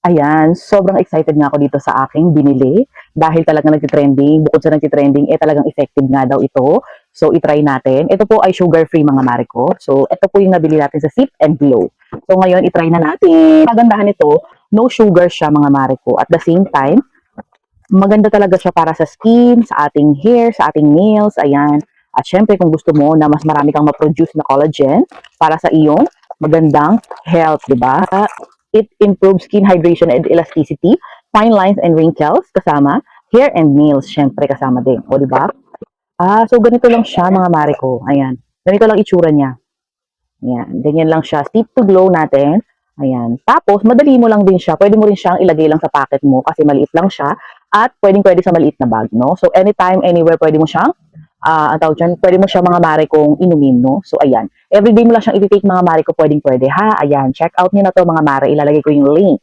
Ayan, sobrang excited nga ako dito sa aking binili dahil talagang nagti-trending. Bukod sa nagti-trending, talagang effective nga daw ito. So, i-try natin. Ito po ay sugar-free mga mare ko. So, ito po yung nabili natin sa Sip and Glow. So, ngayon, i-try na natin. Kagandahan nito, no sugar siya mga mare ko. At the same time, maganda talaga siya para sa skin, sa ating hair, sa ating nails. Ayan. At syempre, kung gusto mo na mas marami kang ma-produce na collagen para sa iyong magandang health, di ba? It improves skin hydration and elasticity, fine lines and wrinkles kasama, hair and nails syempre kasama din. O, di ba? So ganito lang siya mga mare ko. Ayan. Ganito lang itsura niya. Ayan. Ganyan lang siya. Steep to glow natin. Ayan. Tapos, madali mo lang din siya. Pwede mo rin siyang ilagay lang sa pocket mo kasi maliit lang siya. At pwede sa maliit na bag, no? So, anytime, anywhere, pwede mo siyang ang tawag dyan, pwede mo siya mga mare kong inumin, no? So, ayan. Everyday mo lang siyang i-take mga mare ko, pwede ha. Ayan, check out nyo na to mga mare. Ilalagay ko yung link